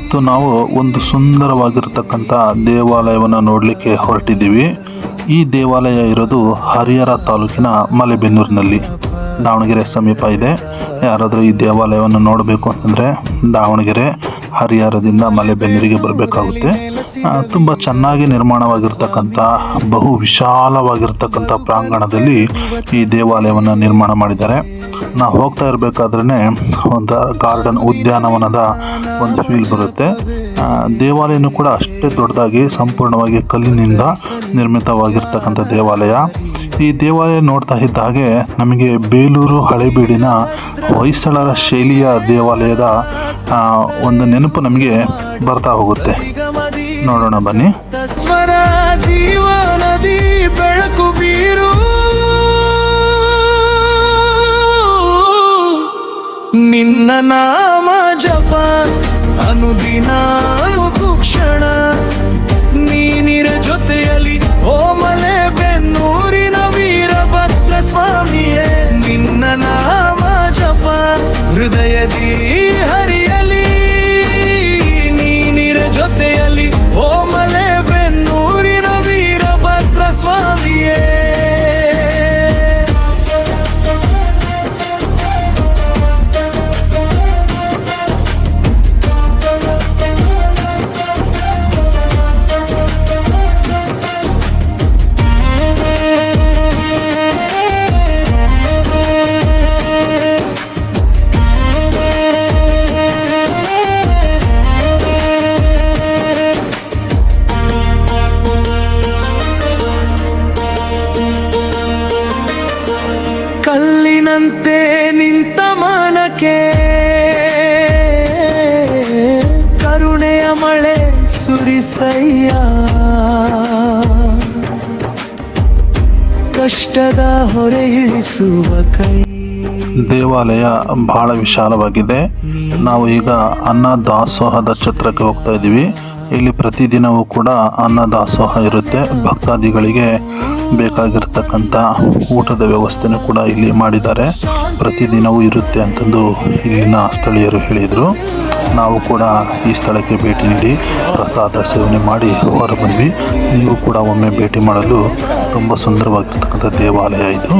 ಇವತ್ತು ನಾವು ಒಂದು ಸುಂದರವಾಗಿರ್ತಕ್ಕಂಥ ದೇವಾಲಯವನ್ನು ನೋಡಲಿಕ್ಕೆ ಹೊರಟಿದ್ದೀವಿ. ಈ ದೇವಾಲಯ ಇರೋದು ಹರಿಹರ ತಾಲೂಕಿನ ಮಲೆಬೆನ್ನೂರಿನಲ್ಲಿ, ದಾವಣಗೆರೆ ಸಮೀಪ ಇದೆ. ಯಾರಾದರೂ ಈ ದೇವಾಲಯವನ್ನು ನೋಡಬೇಕು ಅಂತಂದರೆ ದಾವಣಗೆರೆ ಹರಿಹರದಿಂದ ಮಲೆಬೆನ್ನೂರಿಗೆ ಬರಬೇಕಾಗುತ್ತೆ. ತುಂಬ ಚೆನ್ನಾಗಿ ನಿರ್ಮಾಣವಾಗಿರ್ತಕ್ಕಂಥ ಬಹು ವಿಶಾಲವಾಗಿರ್ತಕ್ಕಂಥ ಪ್ರಾಂಗಣದಲ್ಲಿ ಈ ದೇವಾಲಯವನ್ನು ನಿರ್ಮಾಣ ಮಾಡಿದ್ದಾರೆ. ನಾವು ಹೋಗ್ತಾ ಇರಬೇಕಾದ್ರೇ ಒಂದು ಗಾರ್ಡನ್, ಉದ್ಯಾನವನದ ಒಂದು ಫೀಲ್ ಬರುತ್ತೆ. ದೇವಾಲಯನೂ ಕೂಡ ಅಷ್ಟೇ ದೊಡ್ಡದಾಗಿ ಸಂಪೂರ್ಣವಾಗಿ ಕಲ್ಲಿನಿಂದ ನಿರ್ಮಿತವಾಗಿರ್ತಕ್ಕಂಥ ದೇವಾಲಯ. ಈ ದೇವಾಲಯ ನೋಡ್ತಾ ಇದ್ದ ಹಾಗೆ ನಮಗೆ ಬೇಲೂರು ಹಳೆಬೀಡಿನ ಹೊಯ್ಸಳರ ಶೈಲಿಯ ದೇವಾಲಯದ ಒಂದು ನೆನಪು ನಮಗೆ ಬರ್ತಾ ಹೋಗುತ್ತೆ. ನೋಡೋಣ ಬನ್ನಿ. ಬೆಳಕು ಬೀರು ನಿನ್ನ ನಾಮ ಜಪ ಅನುದಿನ ಕ್ಷಣ ನೀನಿರ ಜೊತೆಯಲ್ಲಿ ಓ ಮಲೆಬೆನ್ನೂರಿನ ವೀರಭದ್ರ ಸ್ವಾಮಿಯೇ. ನಿನ್ನ ನಾಮ ಜಪ ಹೃದಯದಿ ಹರಿಯಲಿ, ನೀನಿರ ಜೊತೆಯಲ್ಲಿ ಓ ಮಲೆಬೆನ್ನೂರಿನ ವೀರಭದ್ರ ಸ್ವಾಮಿಯೇ. ಕಲ್ಲಿನಂತೆ ನಿಂತ ಮನಕ್ಕೆ ಕರುಣೆಯ ಮಳೆ ಸುರಿಸಯ್ಯ, ಕಷ್ಟದ ಹೊರೆ ಇಳಿಸುವ ಕೈ. ದೇವಾಲಯ ಬಹಳ ವಿಶಾಲವಾಗಿದೆ. ನಾವು ಈಗ ಅನ್ನದಾಸೋಹದ ಛತ್ರಕ್ಕೆ ಹೋಗ್ತಾ ಇದ್ದೀವಿ. ಇಲ್ಲಿ ಪ್ರತಿದಿನವೂ ಕೂಡ ಅನ್ನದಾಸೋಹ ಇರುತ್ತೆ. ಭಕ್ತಾದಿಗಳಿಗೆ ಬೇಕಾಗಿರ್ತಕ್ಕಂಥ ಊಟದ ವ್ಯವಸ್ಥೆನೂ ಕೂಡ ಇಲ್ಲಿ ಮಾಡಿದ್ದಾರೆ. ಪ್ರತಿದಿನವೂ ಇರುತ್ತೆ ಅಂತಂದು ಇಲ್ಲಿನ ಸ್ಥಳೀಯರು ಹೇಳಿದರು. ನಾವು ಕೂಡ ಈ ಸ್ಥಳಕ್ಕೆ ಭೇಟಿ ನೀಡಿ ಪ್ರಸಾದ ಸೇವನೆ ಮಾಡಿ ಹೊರ ಬಂದ್ವಿ. ನೀವು ಕೂಡ ಒಮ್ಮೆ ಭೇಟಿ ಮಾಡಲು ತುಂಬ ಸುಂದರವಾಗಿರ್ತಕ್ಕಂಥ ದೇವಾಲಯ ಇದು.